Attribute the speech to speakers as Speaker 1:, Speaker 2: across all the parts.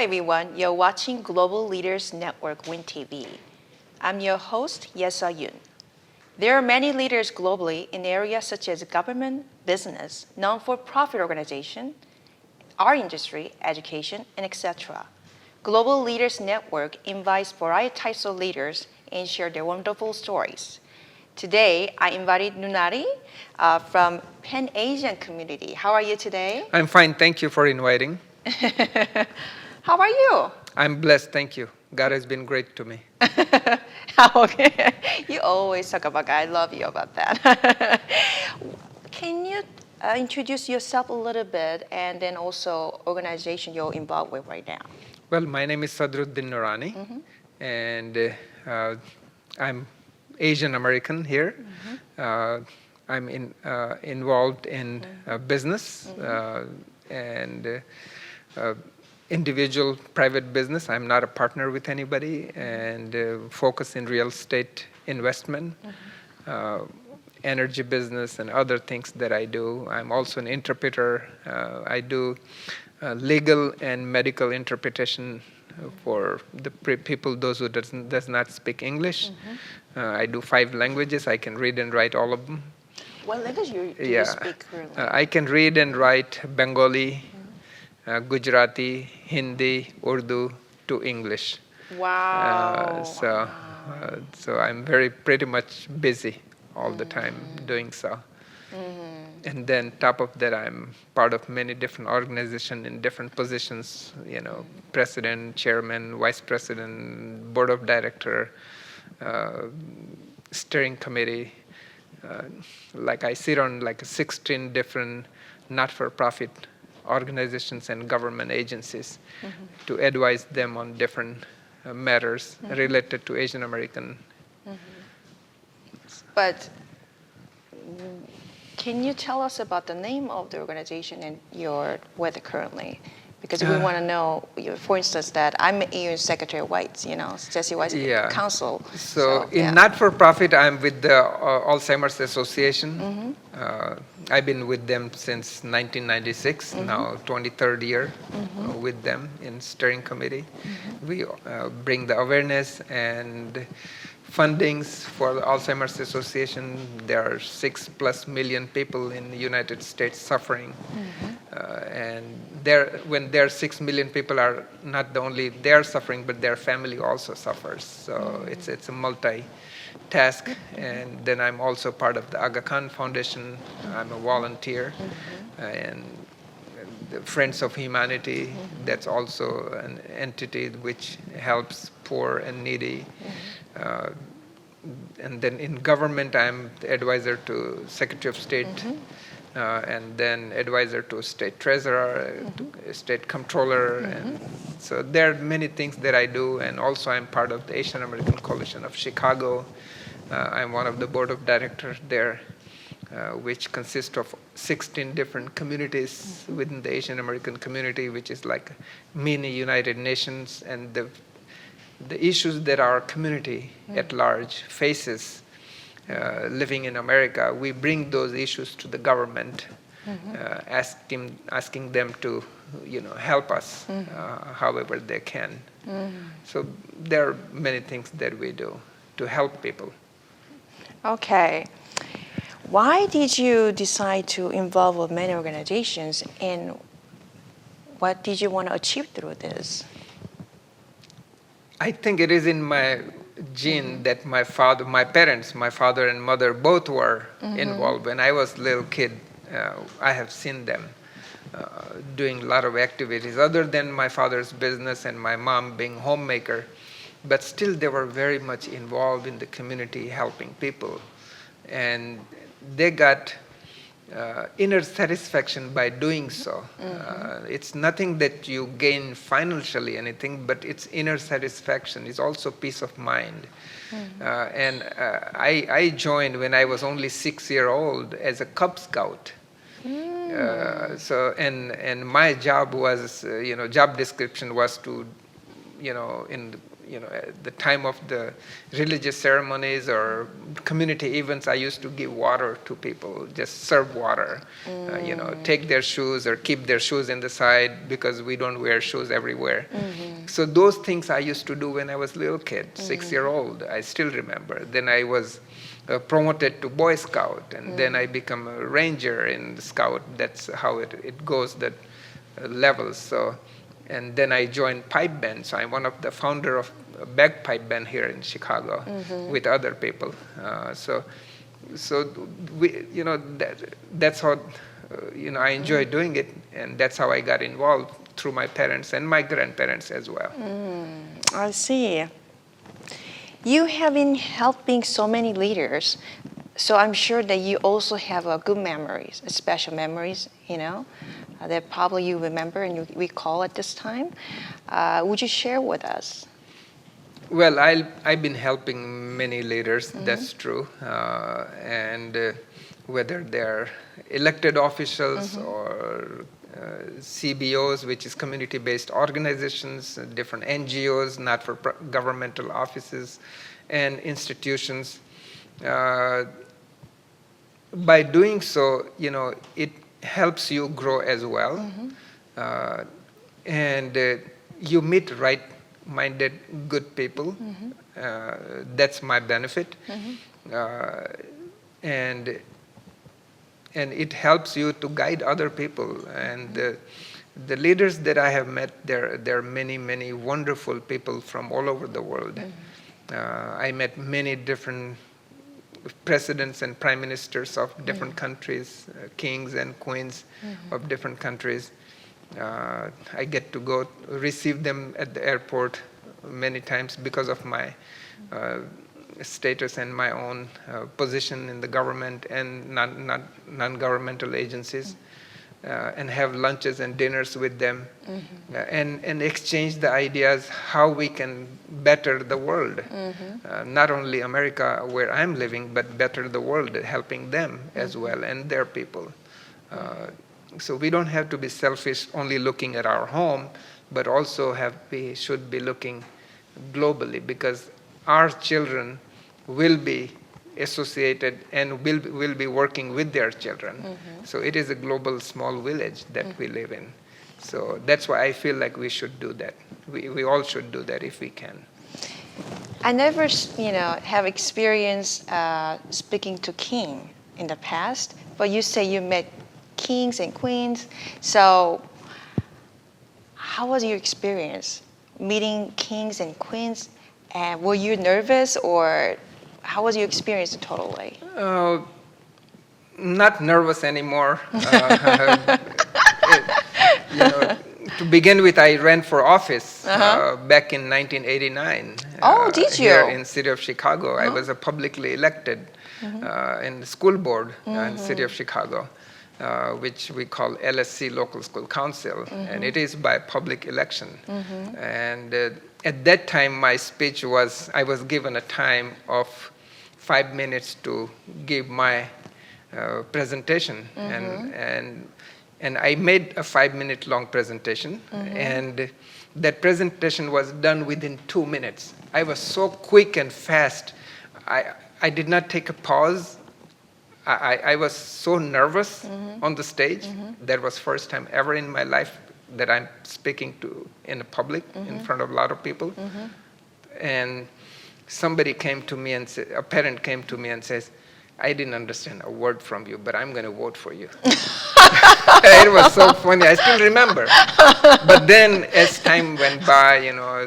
Speaker 1: everyone. You're watching Global Leaders Network WINTV. I'm your host, Yesa Yoon. There are many leaders globally in areas such as government, business, non-for-profit organization, our industry, education, and etc. Global Leaders Network invites variety types of leaders and share their wonderful stories. Today, I invited Noorani from Pan-Asian community. How are you today?
Speaker 2: I'm fine. Thank you for inviting.
Speaker 1: How are you?
Speaker 2: I'm blessed. Thank you. God has been great to me.
Speaker 1: Okay. You always talk about God. I love you about that. Can you introduce yourself a little bit and then also organization you're involved with right now?
Speaker 2: Well, my name is Sadruddin Noorani, and I'm Asian American here. I'm involved in business and individual private business. I'm not a partner with anybody, and focus in real estate investment, energy business, and other things that I do. I'm also an interpreter. I do legal and medical interpretation for the people, those who does not speak English. I do 5 languages. I can read and write all of them.
Speaker 1: What language do you speak currently?
Speaker 2: I can read and write Bengali, Gujarati, Hindi, Urdu to English.
Speaker 1: Wow.
Speaker 2: So I'm pretty much busy all the time doing so. And then top of that, I'm part of many different organizations in different positions, president, chairman, vice president, board of director, steering committee. Like I sit on 16 different not-for-profit organizations and government agencies to advise them on different matters related to Asian American.
Speaker 1: But can you tell us about the name of the organization and you're with currently? Because we want to know, for instance, that I'm EU Secretary White, Jesse White's council.
Speaker 2: So in not-for-profit, I'm with the Alzheimer's Association. I've been with them since 1996, now 23rd year with them in steering committee. We bring the awareness and fundings for the Alzheimer's Association. There are 6+ million people in the United States suffering. And when there are 6 million people are not the only they're suffering, but their family also suffers. So it's a multi-task. And then I'm also part of the Aga Khan Foundation. I'm a volunteer. And the Friends of Humanity, that's also an entity which helps poor and needy. And then in government, I'm the advisor to Secretary of State, and then advisor to State Treasurer, to State Comptroller. And so there are many things that I do, and also I'm part of the Asian American Coalition of Chicago. I'm one of the board of directors there, which consists of 16 different communities within the Asian American community, which is like mini United Nations, and the issues that our community at large faces living in America, we bring those issues to the government, asking them to help us however they can. So there are many things that we do to help people.
Speaker 1: Okay. Why did you decide to involve with many organizations, and what did you want to achieve through this?
Speaker 2: I think it is in my gene that my father and mother both were involved. When I was a little kid, I have seen them doing a lot of activities other than my father's business and my mom being homemaker, but still they were very much involved in the community, helping people. And they got inner satisfaction by doing so. It's nothing that you gain financially anything, but it's inner satisfaction. It's also peace of mind. And I joined when I was only 6 years old as a Cub Scout. And my job was, job description was to, in at the time of the religious ceremonies or community events, I used to give water to people, just serve water. Take their shoes or keep their shoes in the side because we don't wear shoes everywhere. So those things I used to do when I was a little kid, 6-year-old. I still remember. Then I was promoted to Boy Scout, and then I become a ranger in the Scout. That's how it goes, that levels. So, and then I joined pipe band. So I'm one of the founder of a bagpipe band here in Chicago with other people. So we, that's how I enjoy doing it, and that's how I got involved through my parents and my grandparents as well.
Speaker 1: I see. You have been helping so many leaders, so I'm sure that you also have good memories, special memories, that probably you remember and you recall at this time. Would you share with us?
Speaker 2: Well, I've been helping many leaders, that's true. And whether they're elected officials or CBOs, which is community-based organizations, different NGOs, not-for-governmental offices, and institutions. By doing so, it helps you grow as well. And you meet right-minded, good people. That's my benefit. And it helps you to guide other people. And the leaders that I have met, there are many, many wonderful people from all over the world. I met many different presidents and prime ministers of different countries, kings and queens of different countries. I get to go receive them at the airport many times because of my status and my own position in the government and non-governmental agencies, and have lunches and dinners with them, and exchange the ideas how we can better the world, not only America where I'm living, but better the world, helping them as well and their people. So we don't have to be selfish, only looking at our home, but also we should be looking globally, because our children will be associated and will be working with their children. So it is a global small village that we live in. So that's why I feel like we should do that. We all should do that if we can.
Speaker 1: I never, have experience speaking to king in the past, but you say you met kings and queens. So how was your experience meeting kings and queens? And were you nervous, or how was your experience totally?
Speaker 2: Not nervous anymore. To begin with, I ran for office back in 1989.
Speaker 1: Oh, did you?
Speaker 2: Here in the city of Chicago. I was publicly elected in the school board in the city of Chicago, which we call LSC, Local School Council, and it is by public election. And at that time, my speech was, I was given a time of 5 minutes to give my presentation, and I made a 5-minute long presentation, and that presentation was done within 2 minutes. I was so quick and fast. I did not take a pause. I was so nervous on the stage. That was first time ever in my life that I'm speaking to in the public in front of a lot of people. And somebody came to me and said, a parent came to me and says, I didn't understand a word from you, but I'm going to vote for you. It was so funny. I still remember. But then as time went by,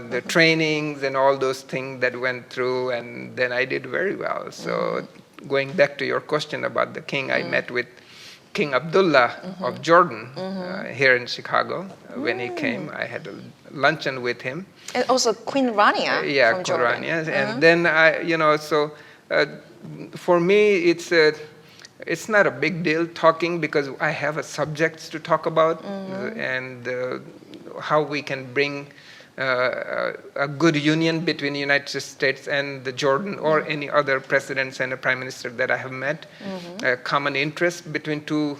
Speaker 2: the trainings and all those things that went through, and then I did very well. So going back to your question about the king, I met with King Abdullah of Jordan here in Chicago. When he came, I had a luncheon with him.
Speaker 1: And also Queen Rania from
Speaker 2: Queen
Speaker 1: Jordan.
Speaker 2: Rania. And then for me, it's not a big deal talking, because I have a subjects to talk about, and how we can bring a good union between the United States and the Jordan, or any other presidents and a prime minister that I have met. A common interest between two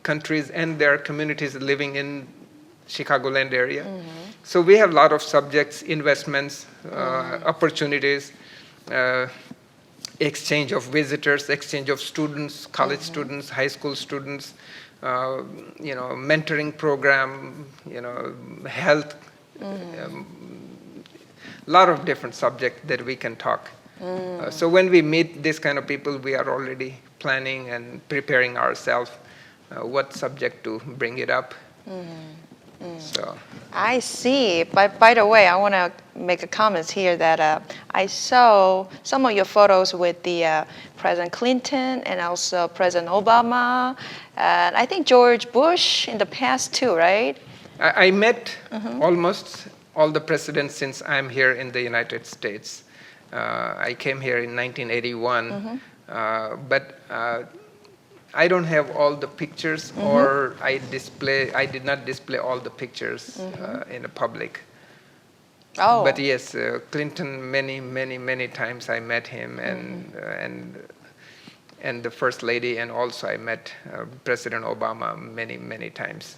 Speaker 2: countries and their communities living in Chicagoland area. So we have a lot of subjects, investments, opportunities, exchange of visitors, exchange of students, college students, high school students, mentoring program, health, a lot of different subjects that we can talk. So when we meet this kind of people, we are already planning and preparing ourselves what subject to bring it up. So
Speaker 1: I see. But by the way, I want to make a comment here that I saw some of your photos with the President Clinton and also President Obama, and I think George Bush in the past too, right?
Speaker 2: I met almost all the presidents since I'm here in the United States. I came here in 1981, but I don't have all the pictures, or I did not display all the pictures in the public.
Speaker 1: Oh.
Speaker 2: But yes, Clinton, many times I met him, and the First Lady, and also I met President Obama many times.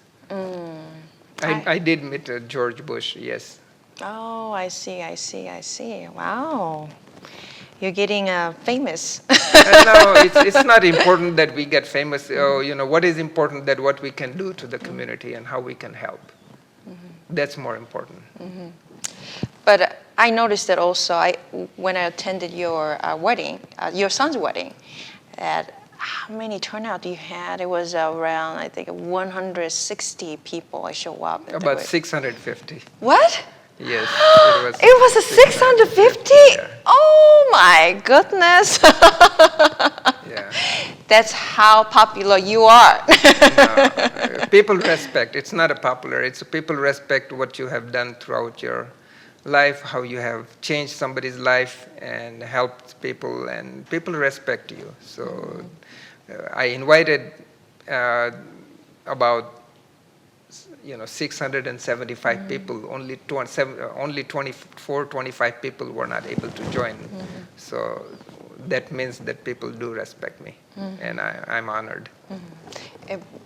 Speaker 2: I did meet George Bush, yes.
Speaker 1: Oh, I see. Wow. You're getting famous.
Speaker 2: No, it's not important that we get famous. What is important that what we can do to the community and how we can help. That's more important.
Speaker 1: But I noticed that also when I attended your wedding, your son's wedding, that how many turnout you had? It was around, I think, 160 people show up.
Speaker 2: About 650.
Speaker 1: What?
Speaker 2: Yes,
Speaker 1: it was a 650?
Speaker 2: Yeah.
Speaker 1: Oh my goodness.
Speaker 2: Yeah.
Speaker 1: That's how popular you are.
Speaker 2: No, people respect. It's not a popular. It's people respect what you have done throughout your life, how you have changed somebody's life and helped people, and people respect you. So I invited about 675 people. Only 24, 25 people were not able to join. So that means that people do respect me, and I'm honored.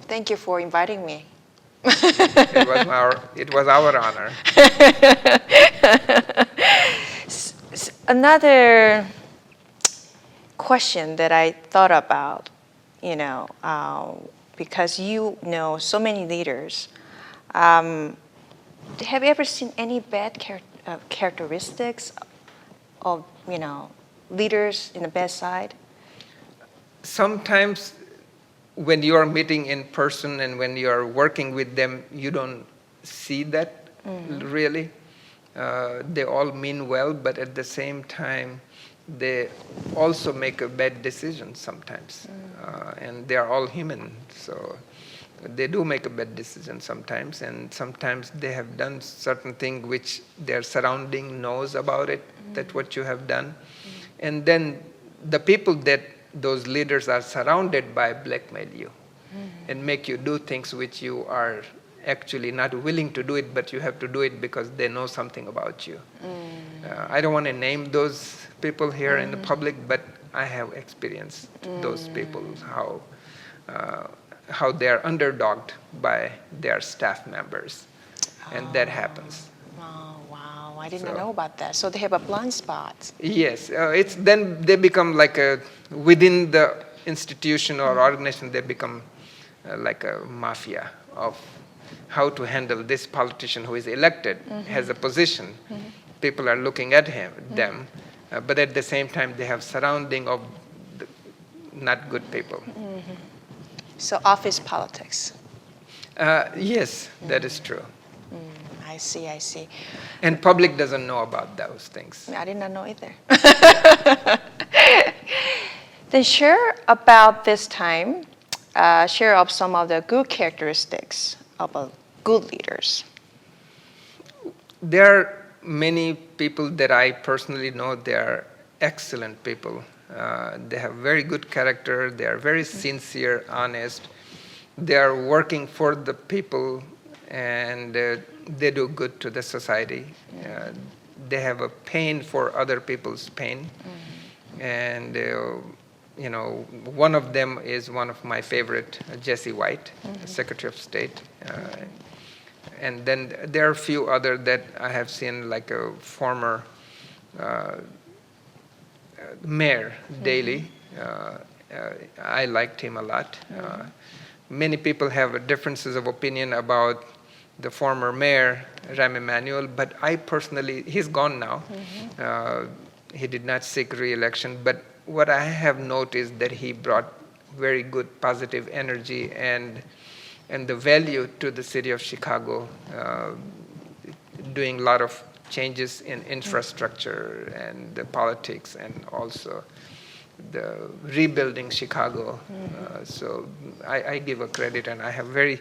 Speaker 1: Thank you for inviting me.
Speaker 2: It was our honor.
Speaker 1: Another question that I thought about, because you know so many leaders, have you ever seen any bad characteristics of leaders in the bad side?
Speaker 2: Sometimes when you are meeting in person and when you are working with them, you don't see that really. They all mean well, but at the same time, they also make a bad decision sometimes. And they are all human, so they do make a bad decision sometimes, and sometimes they have done certain thing which their surrounding knows about it, that what you have done. And then the people that those leaders are surrounded by blackmail you and make you do things which you are actually not willing to do it, but you have to do it because they know something about you. I don't want to name those people here in the public, but I have experienced those people, how they are underdogged by their staff members, and that happens.
Speaker 1: Oh, wow, I didn't know about that. So they have a blind spot.
Speaker 2: Yes, then they become like within the institution or organization, they become like a mafia of how to handle this politician who is elected, has a position. People are looking at them, but at the same time they have surrounding of not good people.
Speaker 1: So office politics.
Speaker 2: Yes, that is true.
Speaker 1: I see.
Speaker 2: And public doesn't know about those things.
Speaker 1: I did not know either. Then share about this time, share of some of the good characteristics of good leaders.
Speaker 2: There are many people that I personally know. They are excellent people. They have very good character. They are very sincere, honest. They are working for the people, and they do good to the society. They have a pain for other people's pain. And one of them is one of my favorite, Jesse White, Secretary of State. And then there are a few other that I have seen, like a former mayor, Daley. I liked him a lot. Many people have differences of opinion about the former mayor, Rahm Emanuel, but I personally, he's gone now. He did not seek re-election, but what I have noticed that he brought very good positive energy and the value to the city of Chicago, doing a lot of changes in infrastructure and the politics, and also the rebuilding Chicago. So I give a credit, and I have very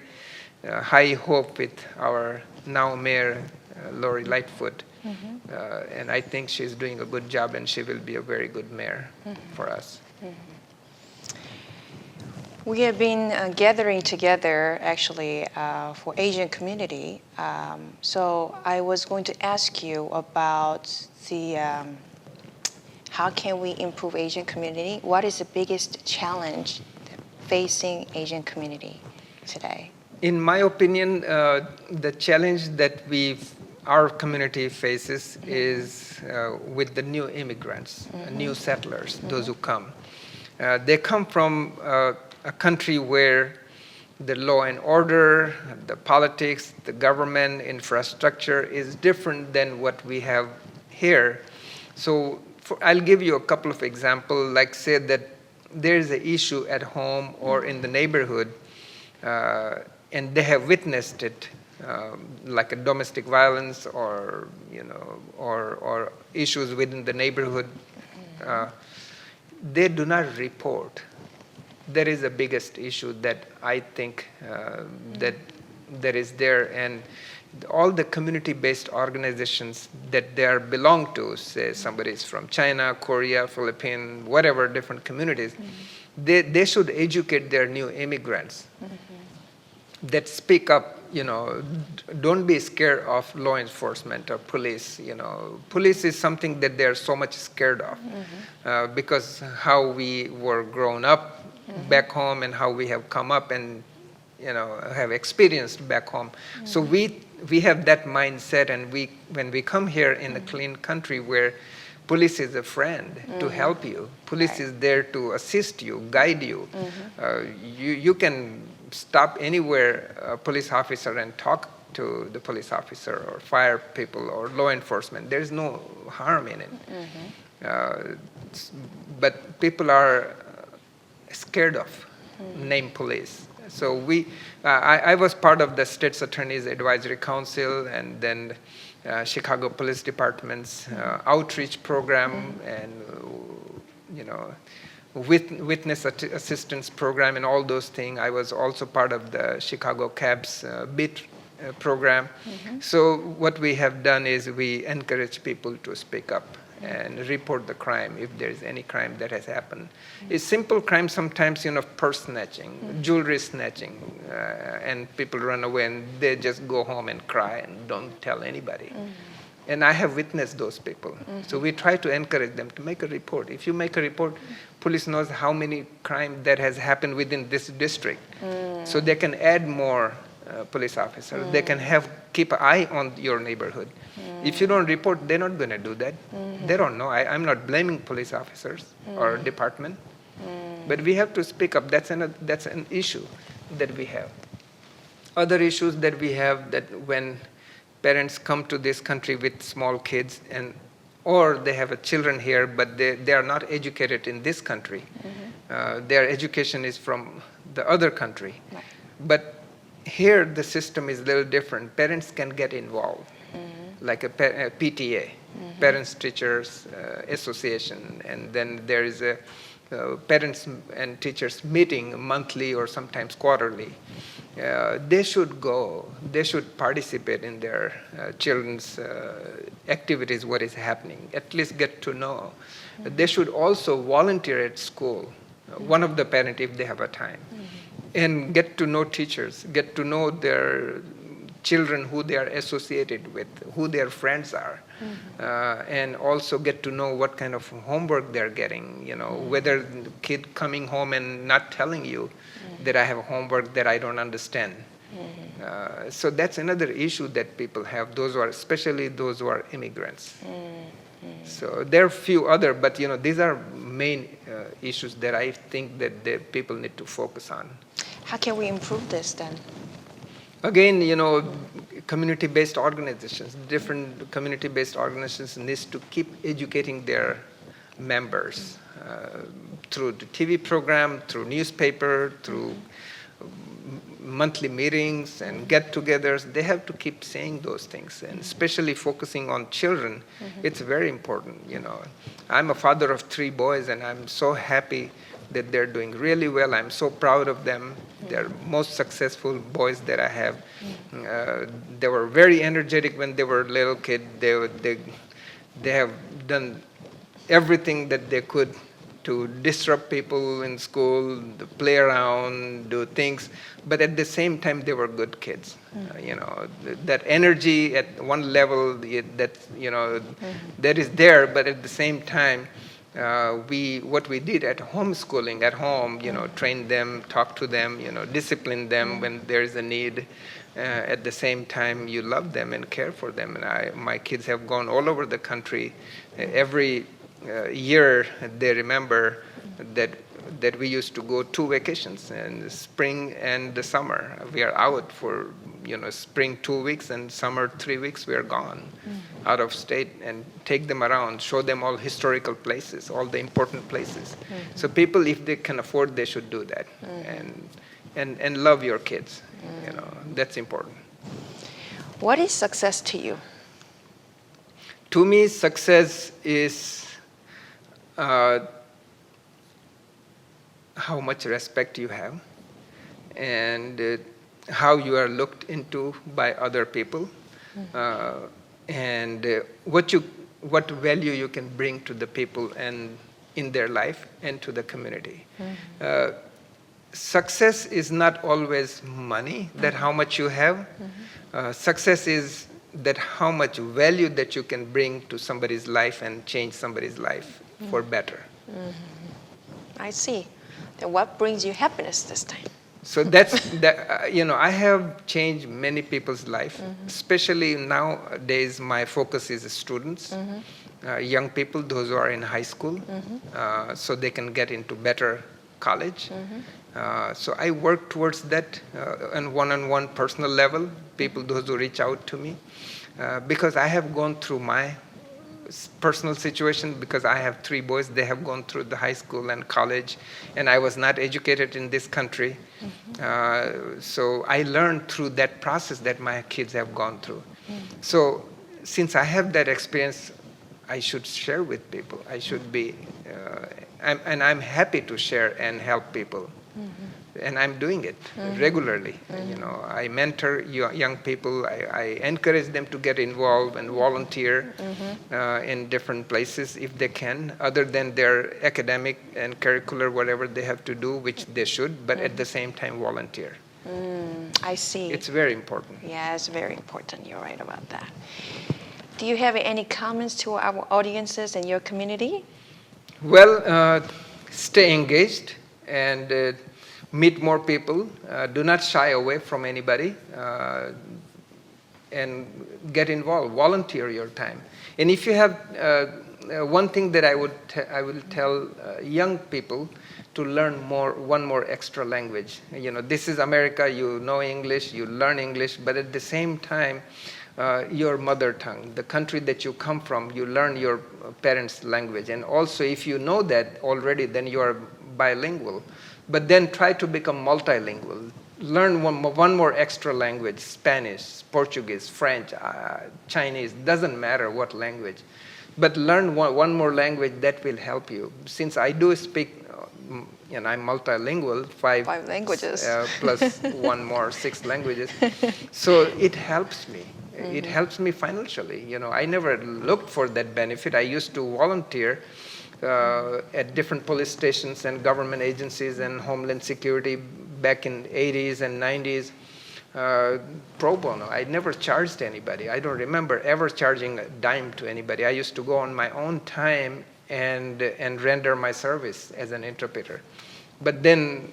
Speaker 2: high hope with our now mayor, Lori Lightfoot. And I think she's doing a good job, and she will be a very good mayor for us.
Speaker 1: We have been gathering together actually for Asian community. So I was going to ask you about the how can we improve Asian community? What is the biggest challenge facing Asian community today?
Speaker 2: In my opinion, the challenge that our community faces is with the new immigrants, new settlers, those who come. They come from a country where the law and order, the politics, the government, infrastructure is different than what we have here. So I'll give you a couple of examples, like say that there is an issue at home or in the neighborhood, and they have witnessed it, like a domestic violence or or issues within the neighborhood. They do not report. That is the biggest issue that I think that is there, and all the community-based organizations that they belong to, say somebody is from China, Korea, Philippines, whatever different communities, they should educate their new immigrants that speak up. Don't be scared of law enforcement or police. Police is something that they're so much scared of because how we were grown up back home and how we have come up and have experienced back home. So we have that mindset, and when we come here in a clean country where police is a friend to help you, police is there to assist you, guide you. You can stop anywhere a police officer and talk to the police officer or fire people or law enforcement. There's no harm in it. But people are scared of name police. So I was part of the State's Attorney's Advisory Council, and then Chicago Police Department's outreach program, and witness assistance program, and all those things. I was also part of the Chicago CAB's BIT program. So what we have done is we encourage people to speak up and report the crime if there's any crime that has happened. It's simple crime sometimes, purse snatching, jewelry snatching, and people run away and they just go home and cry and don't tell anybody. And I have witnessed those people. So we try to encourage them to make a report. If you make a report, police knows how many crime that has happened within this district. So they can add more police officers. They can keep an eye on your neighborhood. If you don't report, they're not going to do that. They don't know. I'm not blaming police officers or department, but we have to speak up. That's an issue that we have. Other issues that we have, that when parents come to this country with small kids, or they have children here, but they are not educated in this country. Their education is from the other country. Right. But here the system is a little different. Parents can get involved, like a PTA, Parents Teachers Association, and then there is a parents and teachers meeting monthly or sometimes quarterly. They should go. They should participate in their children's activities, what is happening, at least get to know. They should also volunteer at school, one of the parents if they have a time, and get to know teachers, get to know their children, who they are associated with, who their friends are, and also get to know what kind of homework they're getting, whether the kid coming home and not telling you that I have homework that I don't understand. So that's another issue that people have, especially those who are immigrants. So there are a few other, but these are main issues that I think that the people need to focus on.
Speaker 1: How can we improve this then?
Speaker 2: Again, community-based organizations, different community-based organizations needs to keep educating their members through the TV program, through newspaper, through monthly meetings and get-togethers. They have to keep saying those things, and especially focusing on children. It's very important. I'm a father of 3 boys, and I'm so happy that they're doing really well. I'm so proud of them. They're most successful boys that I have. They were very energetic when they were little kids. They have done everything that they could to disrupt people in school, to play around, do things. But at the same time, they were good kids. That energy at one level, that is there. But at the same time, what we did at homeschooling, at home, train them, talk to them, discipline them when there is a need. At the same time, you love them and care for them. And my kids have gone all over the country. Every year, they remember that we used to go 2 vacations, and spring and the summer. We are out for spring 2 weeks and summer 3 weeks. We are gone out of state and take them around, show them all historical places, all the important places. So people, if they can afford, they should do that, and love your kids. That's important.
Speaker 1: What is success to you?
Speaker 2: To me, success is how much respect you have, and how you are looked into by other people, and what value you can bring to the people and in their life and to the community. Success is not always money, that how much you have. Success is that how much value that you can bring to somebody's life and change somebody's life for better.
Speaker 1: I see. Then what brings you happiness this time?
Speaker 2: So that's I have changed many people's life. Especially nowadays, my focus is students, young people, those who are in high school, so they can get into better college. So I work towards that on one-on-one personal level. People, those who reach out to me, because I have gone through my personal situation, because I have 3 boys. They have gone through the high school and college, and I was not educated in this country. So I learned through that process that my kids have gone through. So since I have that experience, I should share with people. I should be, I'm happy to share and help people. And I'm doing it regularly. I mentor young people. I encourage them to get involved and volunteer in different places if they can, other than their academic and curricular, whatever they have to do, which they should, but at the same time volunteer.
Speaker 1: I see.
Speaker 2: It's very important.
Speaker 1: Yeah, it's very important. You're right about that. Do you have any comments to our audiences and your community?
Speaker 2: Well, stay engaged and meet more people. Do not shy away from anybody, and get involved. Volunteer your time. And if you have one thing that I will tell young people to learn one more extra language. This is America. You know English. You learn English, but at the same time, your mother tongue, the country that you come from, you learn your parents' language. And also, if you know that already, then you are bilingual. But then try to become multilingual. Learn one more extra language: Spanish, Portuguese, French, Chinese, doesn't matter what language. But learn one more language that will help you. Since I do speak, I'm multilingual, 5
Speaker 1: languages.
Speaker 2: Plus one more, 6 languages. So it helps me. It helps me financially. I never looked for that benefit. I used to volunteer at different police stations and government agencies and Homeland Security back in 80s and 90s, pro bono. I never charged anybody. I don't remember ever charging a dime to anybody. I used to go on my own time and render my service as an interpreter. But then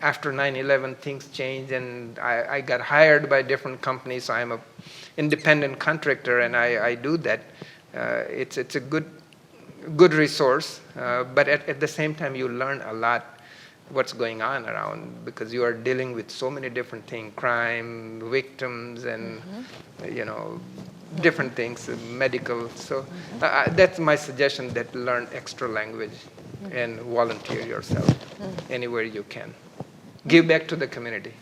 Speaker 2: after 9/11, things changed, and I got hired by different companies. So I'm an independent contractor, and I do that. It's a good resource, but at the same time, you learn a lot what's going on around, because you are dealing with so many different things, crime, victims, and different things, medical. So that's my suggestion, that learn extra language and volunteer yourself anywhere you can. Give back to the community.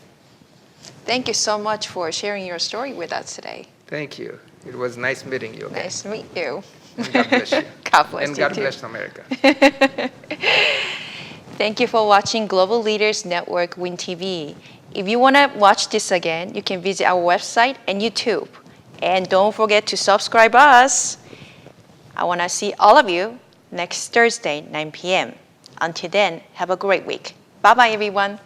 Speaker 1: Thank you so much for sharing your story with us today.
Speaker 2: Thank you. It was nice meeting you again.
Speaker 1: Nice to meet you.
Speaker 2: And God bless you.
Speaker 1: God bless
Speaker 2: and
Speaker 1: you
Speaker 2: God
Speaker 1: too.
Speaker 2: bless America.
Speaker 1: Thank you for watching Global Leaders Network WINTV. If you want to watch this again, you can visit our website and YouTube. And don't forget to subscribe us. I want to see all of you next Thursday, 9 p.m. Until then, have a great week. Bye-bye, everyone.